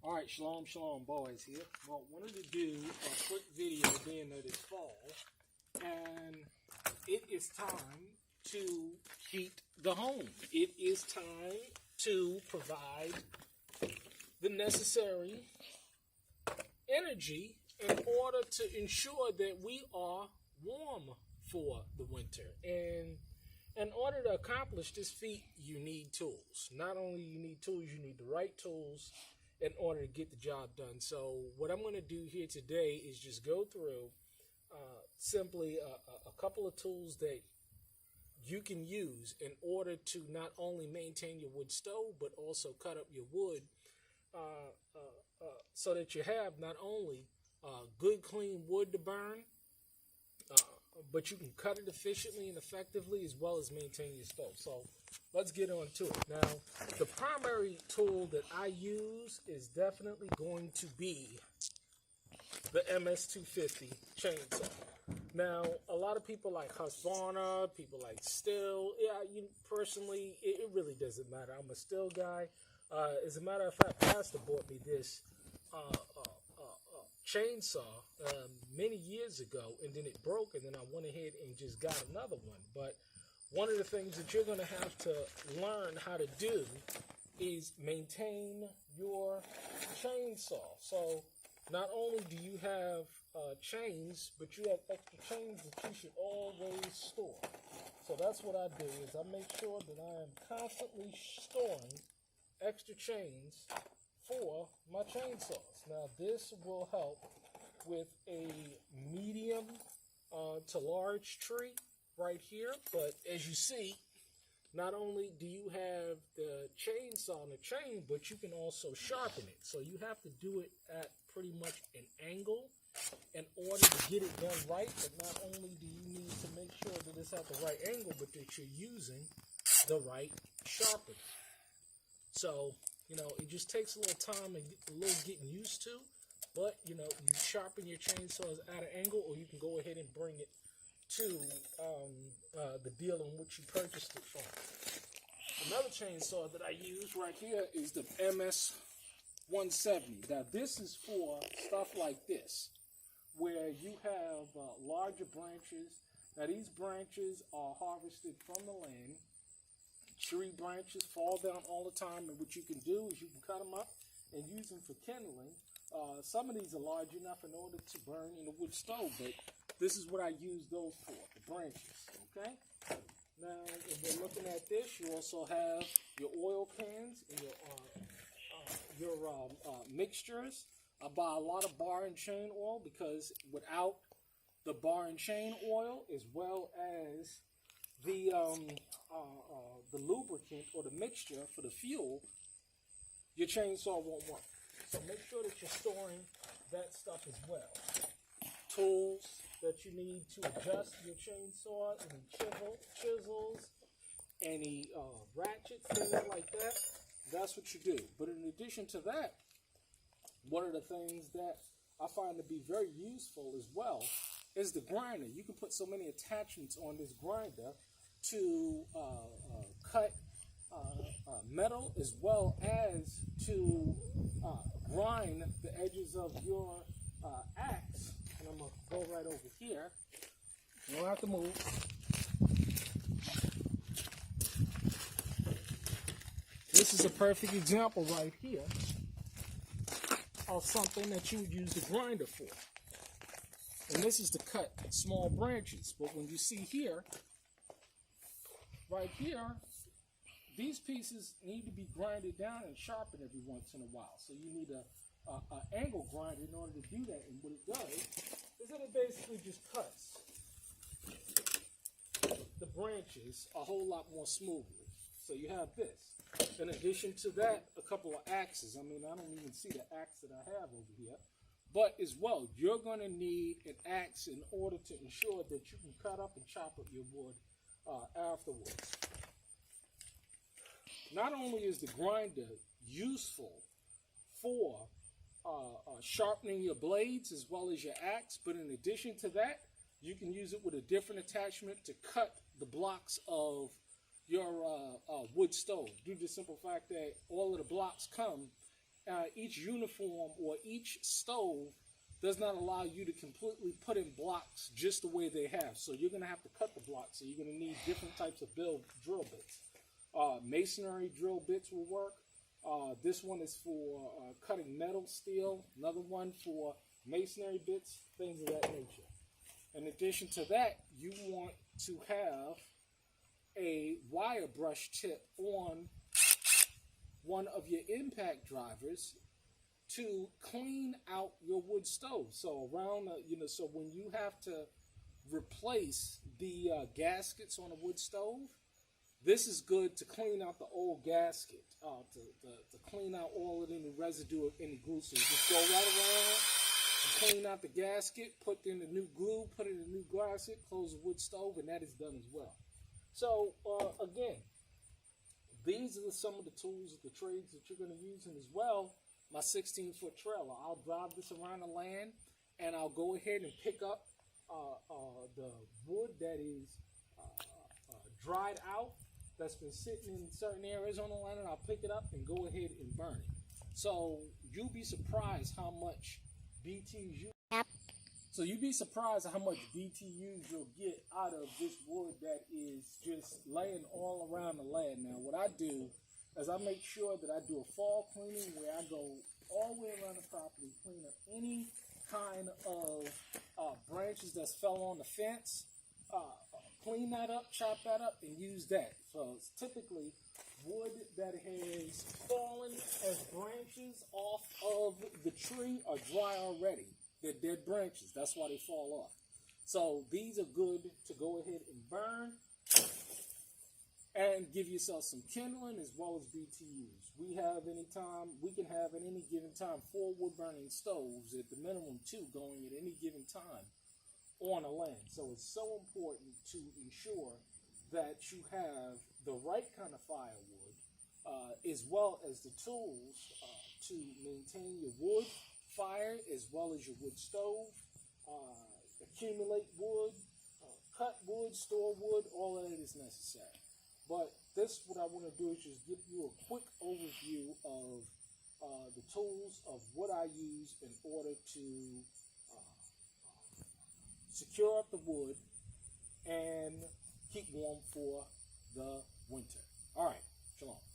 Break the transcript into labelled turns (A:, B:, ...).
A: Alright, shalom, boys here. Well, wanted to do a quick video being that it's fall, and it is time to heat the home. It is time to provide the necessary energy in order to ensure that we are warm for the winter. And in order to accomplish this feat, you need tools. Not only you need tools, you need the right tools in order to get the job done. So what I'm going to do here today is just go through simply a couple of tools that you can use in order to not only maintain your wood stove, but also cut up your wood so that you have not only good, clean wood to burn, but you can cut it efficiently and effectively as well as maintain your stove. So let's get on to it. Now, the primary tool that I use is definitely going to be the Ms250 Chainsaw. Now, a lot of people like Husqvarna, people like Stihl. Yeah, personally, it really doesn't matter. I'm a Stihl guy. As a matter of fact, Pastor bought me this chainsaw many years ago, and then it broke, and then I went ahead and just got another one. But one of the things that you're going to have to learn how to do is maintain your chainsaw. So not only do you have chains, but you have extra chains that you should always store. So that's what I do, is I make sure that I am constantly storing extra chains for my chainsaws. Now, this will help with a medium to large tree right here. But as you see, not only do you have the chainsaw and the chain, but you can also sharpen it. So you have to do it at pretty much an angle in order to get it done right. But not only do you need to make sure that it's at the right angle, but that you're using the right sharpener. So, it just takes a little time and a little getting used to. But, you sharpen your chainsaws at an angle, or you can go ahead and bring it to the deal in which you purchased it from. Another chainsaw that I use right here is the Ms250. Now, this is for stuff like this, where you have larger branches. Now, these branches are harvested from the land. Tree branches fall down all the time, and what you can do is you can cut them up and use them for kindling. Some of these are large enough in order to burn in a wood stove, but this is what I use those for, the branches, okay? Now, if we're looking at this, you also have your oil cans and your mixtures. I buy a lot of bar and chain oil, because without the bar and chain oil, as well as the lubricant or the mixture for the fuel, your chainsaw won't work. So make sure that you're storing that stuff as well. Tools that you need to adjust your chainsaw, any chisels, any ratchets, things like that. That's what you do. But in addition to that, one of the things that I find to be very useful as well is the grinder. You can put so many attachments on this grinder to cut metal, as well as to grind the edges of your axe. And I'm going to go right over here. You don't have to move. This is a perfect example right here of something that you would use the grinder for. And this is to cut small branches. But when you see here, right here, these pieces need to be grinded down and sharpened every once in a while. So you need an angle grinder in order to do that. And what it does is that it basically just cuts the branches a whole lot more smoothly. So you have this. In addition to that, a couple of axes. I mean, I don't even see the axe that I have over here. But as well, you're going to need an axe in order to ensure that you can cut up and chop up your wood afterwards. Not only is the grinder useful for sharpening your blades as well as your axe, but in addition to that, you can use it with a different attachment to cut the blocks of your wood stove, due to the simple fact that all of the blocks come each uniform or each stove does not allow you to completely put in blocks just the way they have. So you're going to have to cut the blocks. So you're going to need different types of drill bits. Masonry drill bits will work. This one is for cutting metal, steel. Another one for masonry bits, things of that nature. In addition to that, you want to have a wire brush tip on one of your impact drivers to clean out your wood stove. So around, so when you have to replace the gaskets on a wood stove, this is good to clean out the old gasket, to clean out all of any residue of any glue. So you just go right around, clean out the gasket, put in the new glue, put in the new gasket, close the wood stove, and that is done as well. So again, these are some of the tools, the trades that you're going to use, and as well, my 16-foot trailer. I'll drive this around the land, and I'll go ahead and pick up the wood that is dried out, that's been sitting in certain areas on the land, and I'll pick it up and go ahead and burn it. So you'll be surprised how much BTUs So you'd be surprised at how much BTUs you'll get out of this wood that is just laying all around the land. Now, what I do is I make sure that I do a fall cleaning where I go all the way around the property, clean up any kind of branches that's fell on the fence, clean that up, chop that up, and use that. So it's typically wood that has fallen as branches off of the tree are dry already. They're dead branches. That's why they fall off. So these are good to go ahead and burn and give yourself some kindling as well as BTUs. We can have at any given time 4 wood burning stoves, at the minimum 2 going at any given time on a land. So it's so important to ensure that you have the right kind of firewood as well as the tools to maintain your wood fire as well as your wood stove, accumulate wood, cut wood, store wood, all of that is necessary. But this, what I want to do is just give you a quick overview of the tools of what I use in order to secure up the wood and keep warm for the winter. All right, shalom.